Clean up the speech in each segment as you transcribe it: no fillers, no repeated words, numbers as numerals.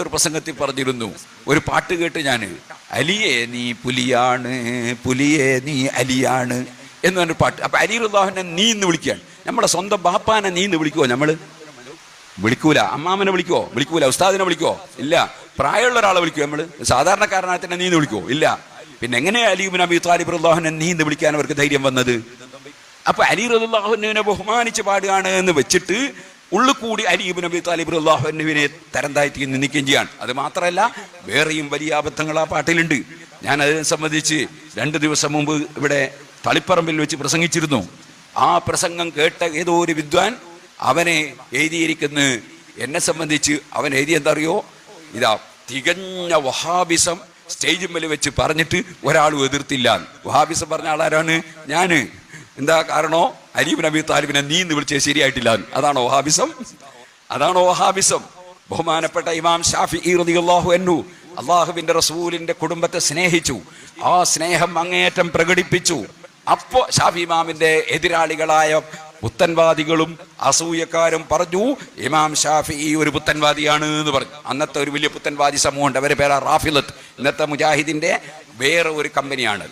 ഒരു പ്രസംഗത്തിൽ പറഞ്ഞിരുന്നു, ഒരു പാട്ട് കേട്ട് ഞാൻ, അലിയെ നീ പുലിയാണ്, പുലിയെ നീ അലിയാണ് എന്ന് പറഞ്ഞൊരു പാട്ട്. അപ്പൊ അലി റളിയല്ലാഹുവിനെ നീ എന്ന് വിളിക്കുകയാണ്. നമ്മുടെ സ്വന്തം ബാപ്പാനെ നീ എന്ന് വിളിക്കുവോ? നമ്മള് വിളിക്കൂല. അമ്മാമനെ വിളിക്കുവോ? വിളിക്കൂല. ഉസ്താദിനെ വിളിക്കുവോ? ഇല്ല. പ്രായമുള്ള ഒരാളെ വിളിക്കുവോ? നമ്മള് സാധാരണക്കാരനായ തന്നെ നീ എന്ന് വിളിക്കുവോ? ഇല്ല. പിന്നെ എങ്ങനെയാ അലി ഇബ്നു അബീ ത്വാലിബ് റളിയല്ലാഹുവിനെ നീ എന്ന് വിളിക്കാൻ അവർക്ക് ധൈര്യം വന്നത്? അപ്പൊ അലി റളിയല്ലാഹുവിനെ ബഹുമാനിച്ച് പാടുകയാണ് എന്ന് വെച്ചിട്ട് ഉള്ളിൽ കൂടി അലി ഇബ്നു അബീ ത്വാലിബ് റളിയല്ലാഹുവിനെ തരം താഴ്ത്തി നിന്ദിക്കുകയും ചെയ്യാൻ. അത് മാത്രമല്ല, വേറെയും വലിയ അബദ്ധങ്ങൾ ആ പാട്ടിലുണ്ട്. ഞാൻ അതിനെ സംബന്ധിച്ച് 2 ദിവസം മുമ്പ് ഇവിടെ തളിപ്പറമ്പിൽ വെച്ച് പ്രസംഗിച്ചിരുന്നു. ആ പ്രസംഗം കേട്ട ഏതോ ഒരു വിദ്വാൻ അവനെ എഴുതിയിരിക്കുന്ന, എന്നെ സംബന്ധിച്ച് അവൻ എഴുതി എന്താ അറിയോ? ഇതാ തികഞ്ഞ വഹാബിസം സ്റ്റേജിൽ മേൽ വെച്ച് പറഞ്ഞിട്ട് ഒരാളും എതിർത്തില്ല. വഹാബിസം പറഞ്ഞ ആളാരാണ്? ഞാന്. എന്താ കാരണോ? അലി ഇബ്നു അബീ ത്വാലിബിനെ നീ എന്ന് വിളിച്ചത് ശരിയായിട്ടില്ല. അതാണോ വഹാബിസം? അതാണോ വഹാബിസം? ബഹുമാനപ്പെട്ട ഇമാം ഷാഫിഈ റളിയല്ലാഹു അൻഹു അള്ളാഹുവിന്റെ റസൂലിന്റെ കുടുംബത്തെ സ്നേഹിച്ചു. ആ സ്നേഹം അങ്ങേയറ്റം പ്രകടിപ്പിച്ചു. അപ്പോ ഷാഫി ഇമാമിന്റെ എതിരാളികളായ പുത്തൻവാദികളും അസൂയക്കാരും പറഞ്ഞു, ഇമാം ഷാഫിഈ ഒരു പുത്തൻവാദിയാണ് എന്ന് പറഞ്ഞു. അന്നത്തെ ഒരു വലിയ പുത്തൻവാദി സമൂഹമുണ്ട്, അവരുടെ പേരാ റാഫിളത്ത്. ഇന്നത്തെ മുജാഹിദിന്റെ വേറെ ഒരു കമ്പനിയാണ്.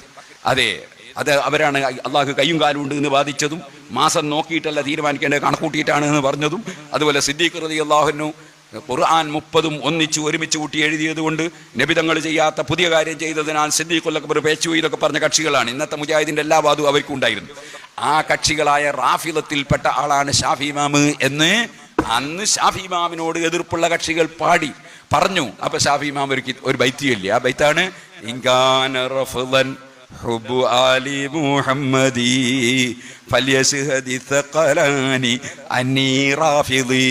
അതെ, അത് അവരാണ് അള്ളാഹു കയ്യും കാലും ഉണ്ട് എന്ന് വാദിച്ചതും, മാസം നോക്കിയിട്ടല്ല തീരുമാനിക്കേണ്ടത് കണക്കൂട്ടിയിട്ടാണ് എന്ന് പറഞ്ഞതും. അതുപോലെ സിദ്ദീഖ് റളിയല്ലാഹു അൻഹു ഖുർആൻ 30 ഒന്നിച്ച് ഒരുമിച്ച് കൂട്ടി എഴുതിയത് കൊണ്ട് നബിതങ്ങൾ ചെയ്യാത്ത പുതിയ കാര്യം ചെയ്തതിനാൽ സിദ്ദീഖുൽ അക്ബർ പേച്ചു ഇതൊക്കെ പറഞ്ഞ കക്ഷികളാണ്. ഇന്നത്തെ മുജാഹിദിന്റെ എല്ലാ വാദവും അവർക്കും ഉണ്ടായിരുന്നു. ആ കക്ഷികളായ റാഫിളത്തിൽപ്പെട്ട ആളാണ് ഷാഫി ഇമാം എന്ന് അന്ന് ഷാഫി ഇമാമിനോട് എതിർപ്പുള്ള കക്ഷികൾ പറഞ്ഞു. അപ്പൊ ഷാഫി ഇമാം ഒരു ബൈത്തിയല്ലേ, ആ ബൈത്താണ് ഇൻകാന റഫ്ളൻ ഹുബ്ബു ആലി മുഹമ്മദി ഫല്യശ്ഹദി ഥഖലാനി അന്നീ റാഫിളി.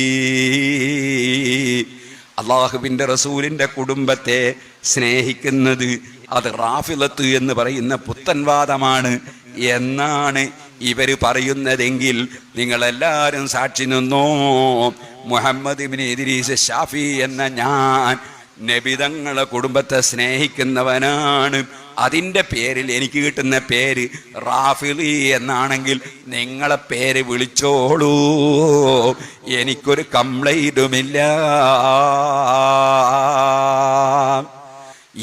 അല്ലാഹുവിന്റെ റസൂലിന്റെ കുടുംബത്തെ സ്നേഹിക്കുന്നത് അത് റാഫിളത്ത് എന്ന് പറയുന്ന പുത്തൻവാദമാണ് എന്നാണ് ഇവര് പറയുന്നതെങ്കിൽ നിങ്ങളെല്ലാവരും സാക്ഷി നിന്നോ. മുഹമ്മദ് ഇബ്നു ഇദ്രീസ് ഷാഫി എന്ന ഞാൻ നബിതങ്ങളെ കുടുംബത്തെ സ്നേഹിക്കുന്നവനാണ്. അതിൻ്റെ പേരിൽ എനിക്ക് കിട്ടുന്ന പേര് റാഫിളി എന്നാണെങ്കിൽ നിങ്ങളെ പേര് വിളിച്ചോളൂ, എനിക്കൊരു കംപ്ലൈന്റുമില്ല.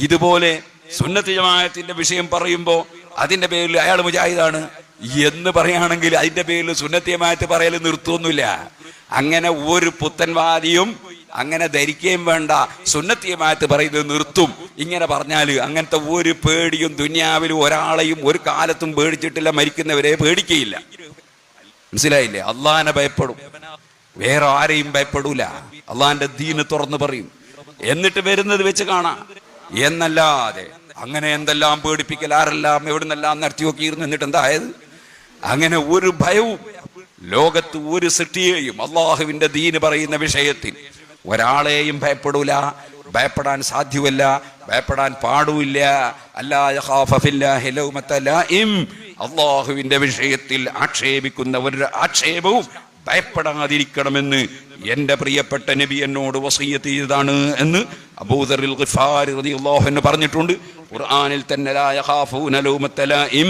ഇതുപോലെ സുന്നത്ത് ജമാഅത്തിന്റെ വിഷയം പറയുമ്പോൾ അതിന്റെ പേരിൽ അയാൾ മുജാഹിദാണ് എന്ന് പറയുകയാണെങ്കിൽ അതിന്റെ പേരിൽ സുന്നത്ത് ജമാഅത്ത് പറയൽ നിർത്തുമൊന്നുമില്ല. അങ്ങനെ ഒരു പുത്തൻവാദിയും അങ്ങനെ ധരിക്കുകയും വേണ്ട, സുന്നത്ത് ജമാഅത്ത് പറയുന്നത് നിർത്തും. ഇങ്ങനെ പറഞ്ഞാൽ അങ്ങനത്തെ ഒരു പേടിയും ദുനിയാവിലും ഒരാളെയും ഒരു കാലത്തും പേടിച്ചിട്ടില്ല, മരിക്കുന്നവരെ പേടിക്കുകയില്ല. മനസ്സിലായില്ലേ? അള്ളാഹിനെ ഭയപ്പെടും, വേറെ ആരെയും ഭയപ്പെടൂല. അള്ളാഹിന്റെ ദീന് തുറന്നു പറയും, എന്നിട്ട് വരുന്നത് വെച്ച് കാണാം എന്നല്ലാതെ അങ്ങനെ എന്തെല്ലാം പേടിപ്പിക്കൽ, ആരെല്ലാം എവിടുന്നെല്ലാം നടത്തി നോക്കിയിരുന്നു. എന്നിട്ട് എന്തായത്? അങ്ങനെ ഒരു ഭയവും ലോകത്ത് ഒരു സൃഷ്ടിയെയും അള്ളാഹുവിന്റെ ദീന് പറയുന്ന വിഷയത്തിൽ ഒരാളെയും ഭയപ്പെടൂല, ഭയപ്പെടാൻ സാധ്യമല്ല, ഭയപ്പെടാൻ പാടില്ല. അല്ലാ യഖാഫ ഫില്ലാഹി ലൗമത ലായിം. അള്ളാഹുവിന്റെ വിഷയത്തിൽ ആക്ഷേപിക്കുന്ന ഒരു ആക്ഷേപവും ഭയപ്പെടാതിരിക്കണമെന്ന് എന്റെ പ്രിയപ്പെട്ട നബി എന്നോട് വസിയ്യത്ത് ചെയ്തതാണ് എന്ന് അബൂദറിൽ ഗിഫാരി റളിയല്ലാഹു അൻഹു പറഞ്ഞിട്ടുണ്ട്. ഖുർആനിൽ തന്നെ ലാ യഖാഫൂന ലൗമത ലായിം,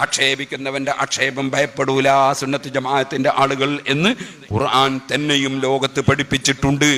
ആക്ഷേപിക്കുന്നവന്റെ ആക്ഷേപം ഭയപ്പെടൂല സുന്നത്ത് ജമാഅത്തിന്റെ ആളുകൾ എന്ന് ഖുർആൻ തന്നെയും ലോകത്ത് പഠിപ്പിച്ചിട്ടുണ്ട്.